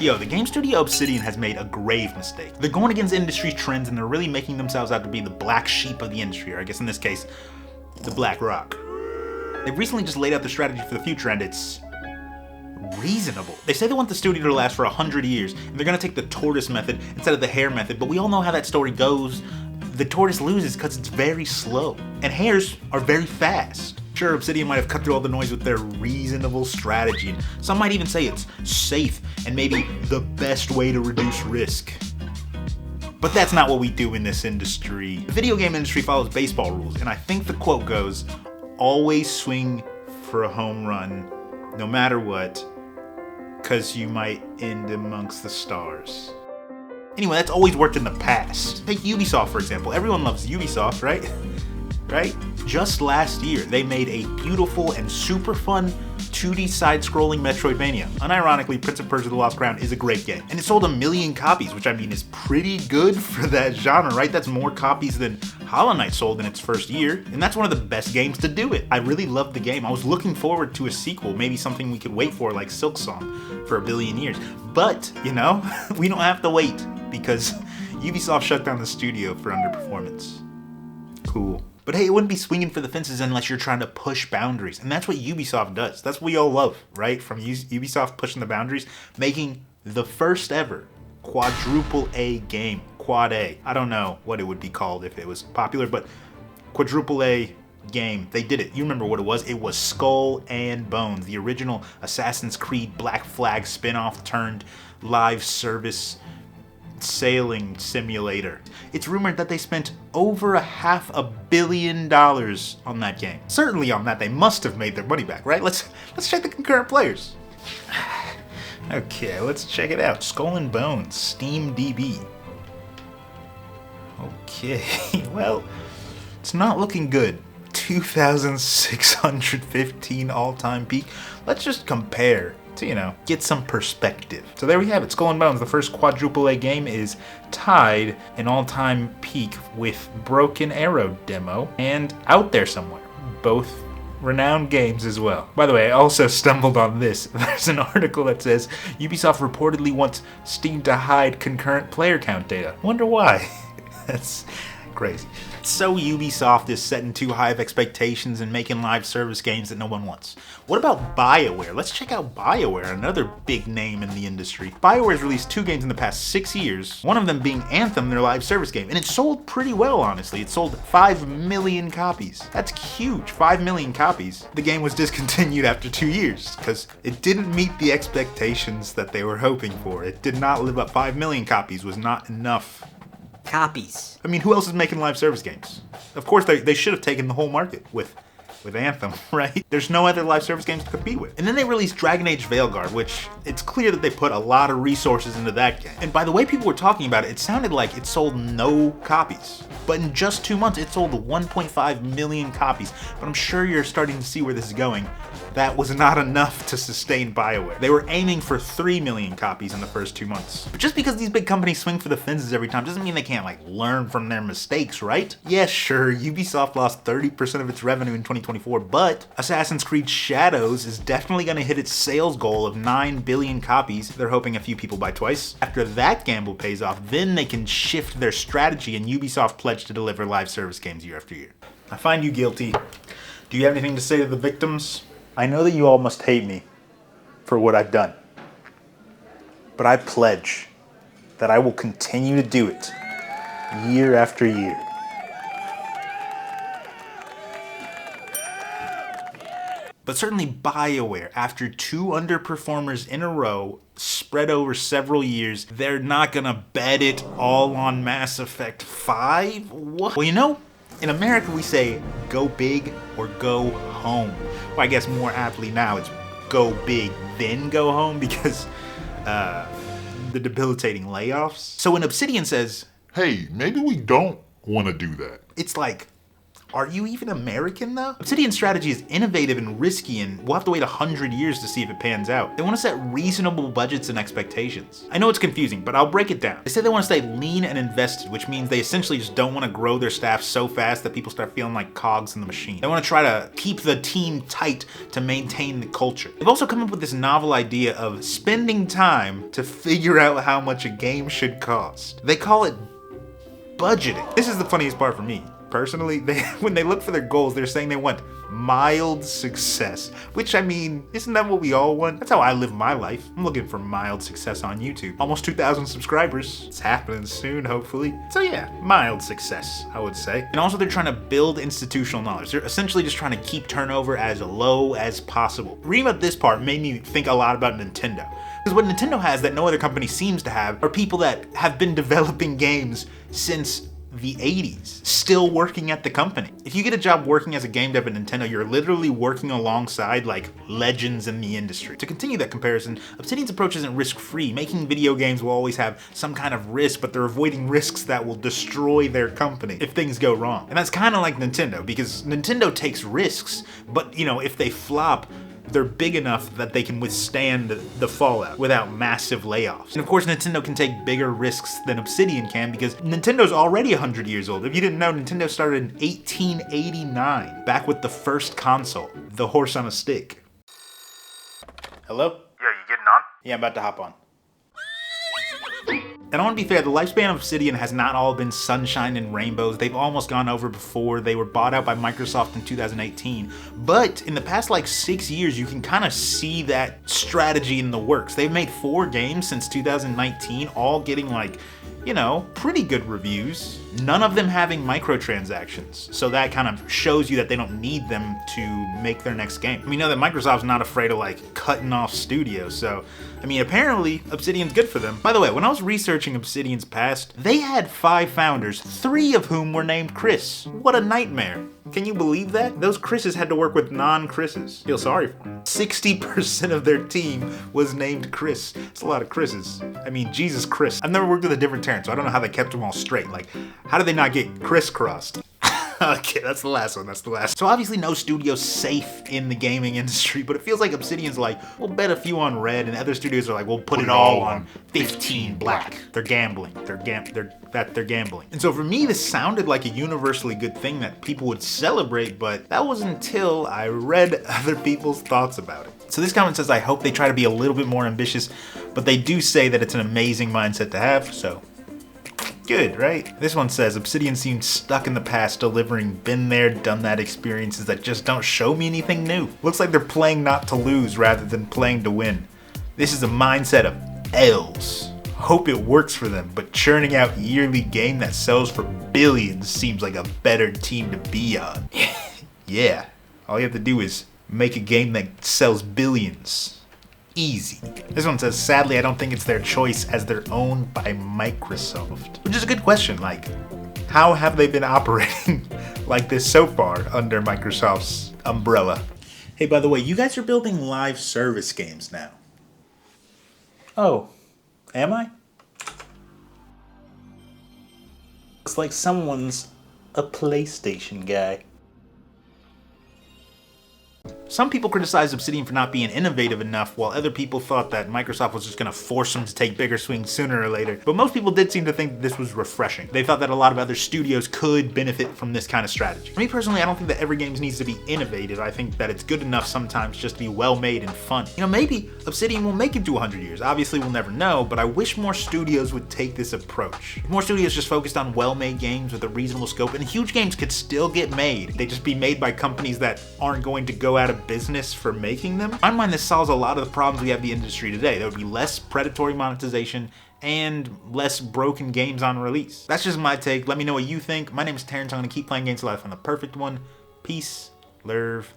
Yo, the game studio Obsidian has made a grave mistake. They're going against industry trends and they're really making themselves out to be the black sheep of the industry, or I guess in this case, the Black Rock. They've recently just laid out their strategy for the future and it's reasonable. They say they want the studio to last for 100 years and they're gonna take the tortoise method instead of the hare method, but we all know how that story goes. The tortoise loses because it's very slow, and hares are very fast. Sure, Obsidian might have cut through all the noise with their reasonable strategy, and some might even say it's safe and maybe the best way to reduce risk. But that's not what we do in this industry. The video game industry follows baseball rules, and I think the quote goes, always swing for a home run, no matter what, cause you might end amongst the stars. Anyway, that's always worked in the past. Take Ubisoft, for example. Everyone loves Ubisoft, right? Right? Just last year, they made a beautiful and super fun 2D side-scrolling Metroidvania. Unironically, Prince of Persia: The Lost Crown is a great game. And it sold 1 million copies, which I mean is pretty good for that genre, right? That's more copies than Hollow Knight sold in its first year. And that's one of the best games to do it. I really loved the game. I was looking forward to a sequel, maybe something we could wait for like Silksong for 1 billion years. But, you know, we don't have to wait because Ubisoft shut down the studio for underperformance. Cool. But hey, it wouldn't be swinging for the fences unless you're trying to push boundaries. And that's what Ubisoft does. That's what we all love, right? From Ubisoft pushing the boundaries, making the first ever quadruple A game. Quad A. I don't know what it would be called if it was popular, but quadruple A game. They did it. You remember what it was? It was Skull and Bones, the original Assassin's Creed Black Flag spin-off turned live service sailing simulator. It's rumored that they spent over $500 million on that game. Certainly on that, they must have made their money back, right? Let's check the concurrent players. Okay, let's check it out. Skull and Bones, Steam DB. Okay, well, it's not looking good. 2,615 all-time peak. Let's just compare to, you know, get some perspective. So there we have it. Skull and Bones, the first quadruple A game, is tied an all-time peak with Broken Arrow demo and Out There Somewhere. Both renowned games as well. By the way, I also stumbled on this. There's an article that says Ubisoft reportedly wants Steam to hide concurrent player count data. Wonder why. That's crazy. So Ubisoft is setting too high of expectations and making live service games that no one wants. What about BioWare? Let's check out BioWare, another big name in the industry. BioWare has released 2 games in the past 6 years, one of them being Anthem, their live service game, and it sold pretty well, honestly. It sold 5 million copies. That's huge, 5 million copies. The game was discontinued after 2 years, because it didn't meet the expectations that they were hoping for. It did not live up. 5 million copies was not enough copies. I mean, who else is making live service games? Of course, they should have taken the whole market with Anthem, right? There's no other live service games to compete with. And then they released Dragon Age Veilguard, which it's clear that they put a lot of resources into that game. And by the way people were talking about it, it sounded like it sold no copies. But in just 2 months, it sold 1.5 million copies. But I'm sure you're starting to see where this is going. That was not enough to sustain BioWare. They were aiming for 3 million copies in the first 2 months. But just because these big companies swing for the fences every time doesn't mean they can't, like, learn from their mistakes, right? Yeah, sure, Ubisoft lost 30% of its revenue in 2024, but Assassin's Creed Shadows is definitely gonna hit its sales goal of 9 billion copies. They're hoping a few people buy twice. After that gamble pays off, then they can shift their strategy, and Ubisoft pledged to deliver live service games year after year. I find you guilty. Do you have anything to say to the victims? I know that you all must hate me for what I've done, but I pledge that I will continue to do it year after year. But certainly BioWare, after 2 underperformers in a row, spread over several years, they're not gonna bet it all on Mass Effect 5? What? Well, you know, in America we say, go big or go home. Well, I guess more aptly now it's go big, then go home, because the debilitating layoffs. So when Obsidian says, hey, maybe we don't want to do that, it's like, Are you even American though? Obsidian's strategy is innovative and risky, and we'll have to wait 100 years to see if it pans out. They want to set reasonable budgets and expectations. I know it's confusing, but I'll break it down. They say they want to stay lean and invested, which means they essentially just don't want to grow their staff so fast that people start feeling like cogs in the machine. They want to try to keep the team tight to maintain the culture. They've also come up with this novel idea of spending time to figure out how much a game should cost. They call it budgeting. This is the funniest part for me. Personally, when they look for their goals, they're saying they want mild success, which, I mean, isn't that what we all want? That's how I live my life. I'm looking for mild success on YouTube. Almost 2,000 subscribers. It's happening soon, hopefully. So yeah, mild success, I would say. And also they're trying to build institutional knowledge. They're essentially just trying to keep turnover as low as possible. Reading about this part made me think a lot about Nintendo. Because what Nintendo has that no other company seems to have are people that have been developing games since the 80s, still working at the company. If you get a job working as a game dev at Nintendo, you're literally working alongside like legends in the industry. To continue that comparison, Obsidian's approach isn't risk-free. Making video games will always have some kind of risk, but they're avoiding risks that will destroy their company if things go wrong. And that's kind of like Nintendo, because Nintendo takes risks, but you know, if they flop, they're big enough that they can withstand the fallout without massive layoffs. And of course, Nintendo can take bigger risks than Obsidian can because Nintendo's already 100 years old. If you didn't know, Nintendo started in 1889, back with the first console, the horse on a stick. Hello? Yeah, you getting on? Yeah, I'm about to hop on. And I want to be fair, the lifespan of Obsidian has not all been sunshine and rainbows. They've almost gone over before. They were bought out by Microsoft in 2018. But in the past like 6 years, you can kind of see that strategy in the works. They've made 4 games since 2019, all getting like, you know, pretty good reviews. None of them having microtransactions. So that kind of shows you that they don't need them to make their next game. We know that Microsoft's not afraid of like cutting off studios. So, I mean, apparently Obsidian's good for them. By the way, when I was researching Obsidian's past, they had 5 founders, 3 of whom were named Chris. What a nightmare. Can you believe that? Those Chris's had to work with non-Chris's. Feel sorry for them. 60% of their team was named Chris. That's a lot of Chris's. I mean, Jesus Chris. I've never worked with a different Terrence, so I don't know how they kept them all straight. Like, how did they not get crisscrossed? Okay, that's the last one, that's the last. So obviously no studio's safe in the gaming industry, but it feels like Obsidian's like, we'll bet a few on red, and other studios are like, we'll put it all on 15 black. They're gambling. They're gambling. And so for me, this sounded like a universally good thing that people would celebrate, but that was until I read other people's thoughts about it. So this comment says, I hope they try to be a little bit more ambitious, but they do say that it's an amazing mindset to have, so good, right? This one says, Obsidian seems stuck in the past, delivering been there, done that experiences that just don't show me anything new. Looks like they're playing not to lose rather than playing to win. This is a mindset of L's. Hope it works for them, but churning out yearly game that sells for billions seems like a better team to be on. Yeah, all you have to do is make a game that sells billions. Easy. This one says, sadly, I don't think it's their choice as they're owned by Microsoft. Which is a good question, like, how have they been operating like this so far under Microsoft's umbrella? Hey, by the way, you guys are building live service games now. Oh, am I? Looks like someone's a PlayStation guy. Some people criticized Obsidian for not being innovative enough, while other people thought that Microsoft was just going to force them to take bigger swings sooner or later. But most people did seem to think that this was refreshing. They thought that a lot of other studios could benefit from this kind of strategy. For me personally, I don't think that every game needs to be innovative. I think that it's good enough sometimes just to be well made and fun. You know, maybe Obsidian will make it to 100 years. Obviously, we'll never know, but I wish more studios would take this approach. If more studios just focused on well-made games with a reasonable scope, and huge games could still get made. They'd just be made by companies that aren't going to go out of business for making them. In my mind, this solves a lot of the problems we have in the industry today. There would be less predatory monetization and less broken games on release. That's just my take. Let me know what you think. My name is Terrence. I'm going to keep playing games till I find the perfect one. Peace, love,